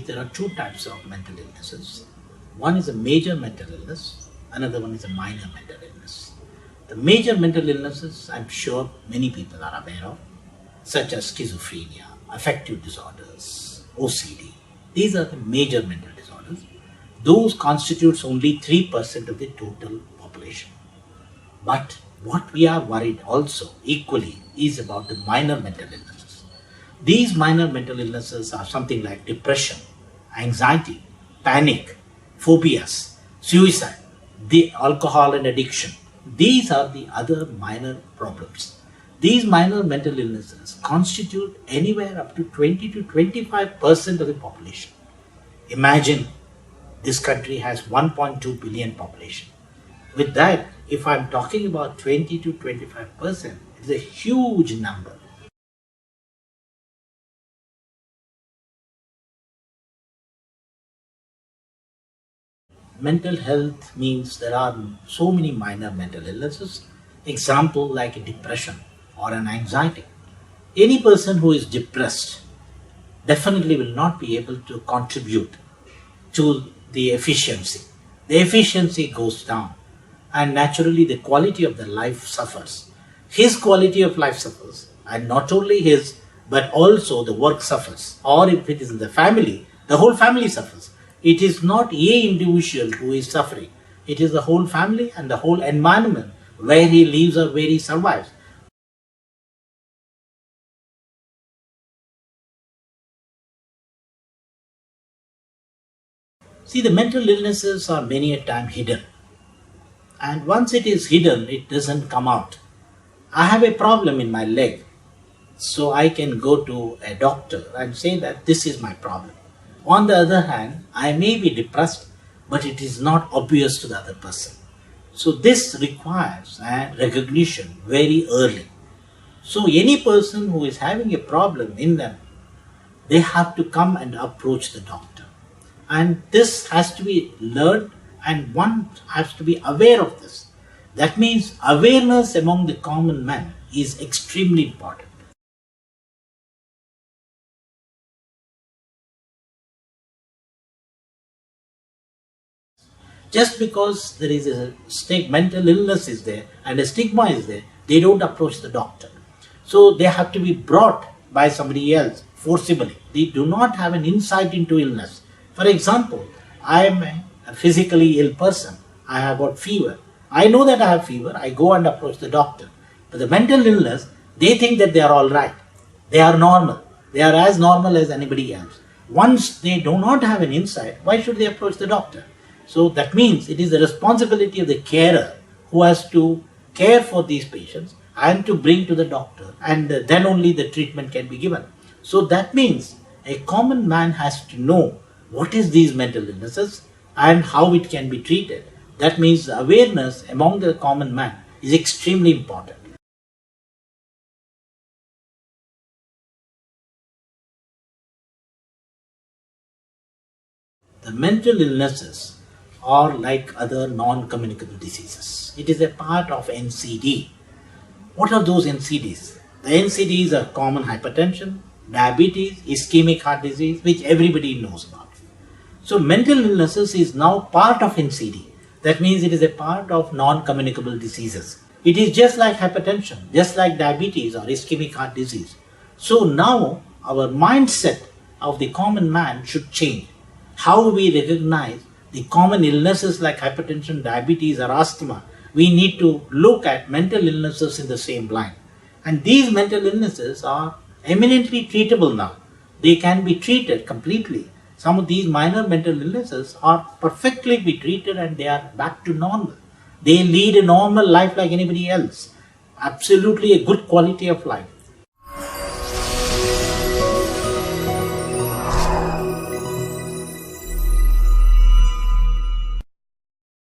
There are two types of mental illnesses. One is a major mental illness, another one is a minor mental illness. The major mental illnesses, I'm sure many people are aware of, such as schizophrenia, affective disorders, OCD. These are the major mental disorders. Those constitutes only 3% of the total population. But what we are worried also equally is about the minor mental illnesses. These minor mental illnesses are something like depression, anxiety, panic, phobias, suicide, the alcohol and addiction. These are the other minor problems. These minor mental illnesses constitute anywhere up to 20 to 25% of the population. Imagine this country has 1.2 billion population. With that, if I'm talking about 20 to 25%, it's a huge number. Mental health means there are so many minor mental illnesses. Example like a depression or an anxiety. Any person who is depressed definitely will not be able to contribute to the efficiency. The efficiency goes down and naturally the quality of the life suffers. His quality of life suffers, and not only his but also the work suffers. Or if it is in the family, the whole family suffers. It is not a individual who is suffering. It is the whole family and the whole environment where he lives or where he survives. See, the mental illnesses are many a time hidden. And once it is hidden, it doesn't come out. I have a problem in my leg. So I can go to a doctor and say that this is my problem. On the other hand, I may be depressed, but it is not obvious to the other person. So this requires a recognition very early. So any person who is having a problem in them, they have to come and approach the doctor. And this has to be learned and one has to be aware of this. That means awareness among the common man is extremely important. Just because there is a mental illness is there and a stigma is there, they don't approach the doctor. So they have to be brought by somebody else forcibly. They do not have an insight into illness. For example, I am a physically ill person. I have got fever. I know that I have fever. I go and approach the doctor. But the mental illness, they think that they are all right. They are normal. They are as normal as anybody else. Once they do not have an insight, why should they approach the doctor? So that means it is the responsibility of the carer who has to care for these patients and to bring to the doctor, and then only the treatment can be given. So that means a common man has to know what is these mental illnesses and how it can be treated. That means awareness among the common man is extremely important. The mental illnesses are like other non-communicable diseases. It is a part of NCD. What are those NCDs? The NCDs are common hypertension, diabetes, ischemic heart disease, which everybody knows about. So mental illnesses is now part of NCD. That means it is a part of non-communicable diseases. It is just like hypertension, just like diabetes or ischemic heart disease. So now our mindset of the common man should change. How we recognize the common illnesses like hypertension, diabetes or asthma, we need to look at mental illnesses in the same line. And these mental illnesses are eminently treatable now. They can be treated completely. Some of these minor mental illnesses are perfectly be treated and they are back to normal. They lead a normal life like anybody else. Absolutely a good quality of life.